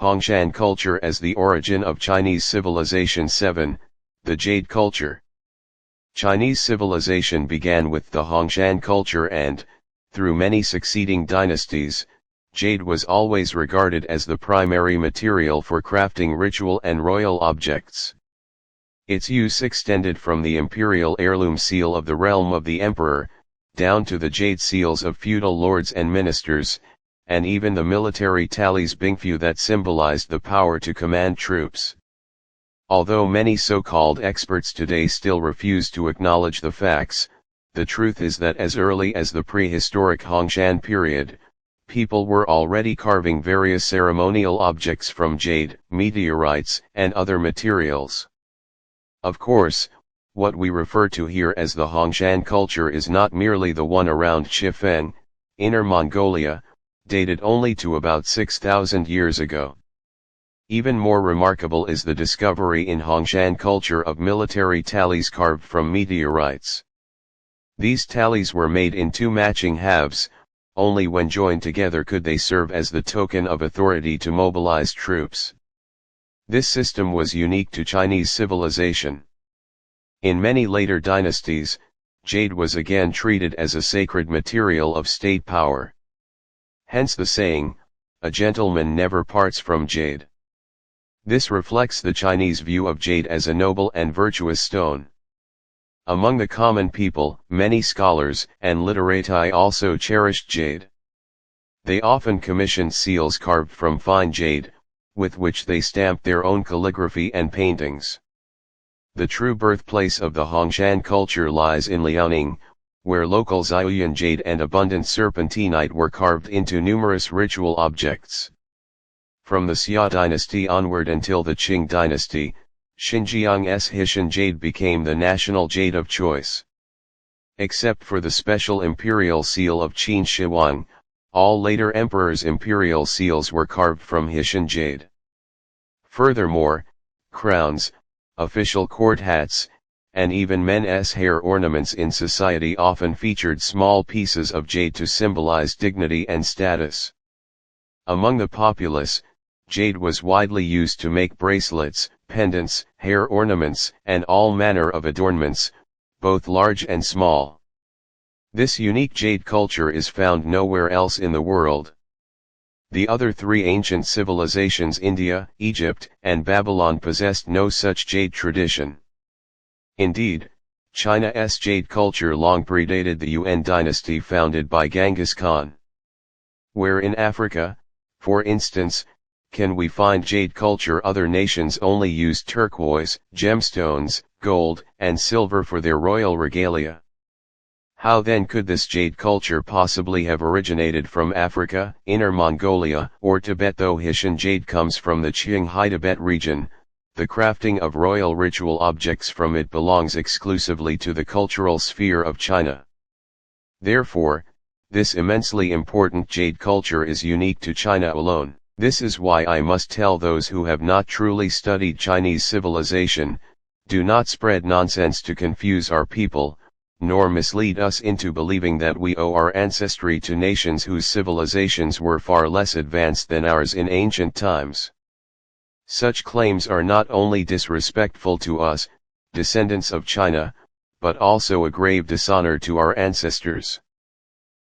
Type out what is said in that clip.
Hongshan Culture as the origin of Chinese civilization. 7. The Jade Culture. Chinese civilization began with the Hongshan culture and, through many succeeding dynasties, jade was always regarded as the primary material for crafting ritual and royal objects. Its use extended from the imperial heirloom seal of the realm of the emperor, down to the jade seals of feudal lords and ministers, and even the military tallies bingfu that symbolized the power to command troops. Although many so-called experts today still refuse to acknowledge the facts, the truth is that as early as the prehistoric Hongshan period, people were already carving various ceremonial objects from jade, meteorites, and other materials. Of course, what we refer to here as the Hongshan culture is not merely the one around Chifeng, Inner Mongolia, dated only to about 6,000 years ago. Even more remarkable is the discovery in Hongshan culture of military tallies carved from meteorites. These tallies were made in two matching halves, only when joined together could they serve as the token of authority to mobilize troops. This system was unique to Chinese civilization. In many later dynasties, jade was again treated as a sacred material of state power. Hence the saying, "A gentleman never parts from jade." This reflects the Chinese view of jade as a noble and virtuous stone. Among the common people, many scholars and literati also cherished jade. They often commissioned seals carved from fine jade, with which they stamped their own calligraphy and paintings. The true birthplace of the Hongshan culture lies in Liaoning, where local Zhuoyan jade and abundant serpentinite were carved into numerous ritual objects. From the Xia dynasty onward until the Qing dynasty, Xinjiang's Heishan jade became the national jade of choice. Except for the special imperial seal of Qin Shi Huang, all later emperors' imperial seals were carved from Heishan jade. Furthermore, crowns, official court hats, and even men's hair ornaments in society often featured small pieces of jade to symbolize dignity and status. Among the populace, jade was widely used to make bracelets, pendants, hair ornaments, and all manner of adornments, both large and small. This unique jade culture is found nowhere else in the world. The other three ancient civilizations, India, Egypt, and Babylon, possessed no such jade tradition. Indeed, China's jade culture long predated the Yuan dynasty founded by Genghis Khan. Where in Africa, for instance, can we find jade culture? Other nations only used turquoise, gemstones, gold, and silver for their royal regalia. How then could this jade culture possibly have originated from Africa, Inner Mongolia, or Tibet? Though Heishan jade comes from the Qinghai Tibet region, the crafting of royal ritual objects from it belongs exclusively to the cultural sphere of China. Therefore, this immensely important jade culture is unique to China alone. This is why I must tell those who have not truly studied Chinese civilization, do not spread nonsense to confuse our people, nor mislead us into believing that we owe our ancestry to nations whose civilizations were far less advanced than ours in ancient times. Such claims are not only disrespectful to us, descendants of China, but also a grave dishonor to our ancestors.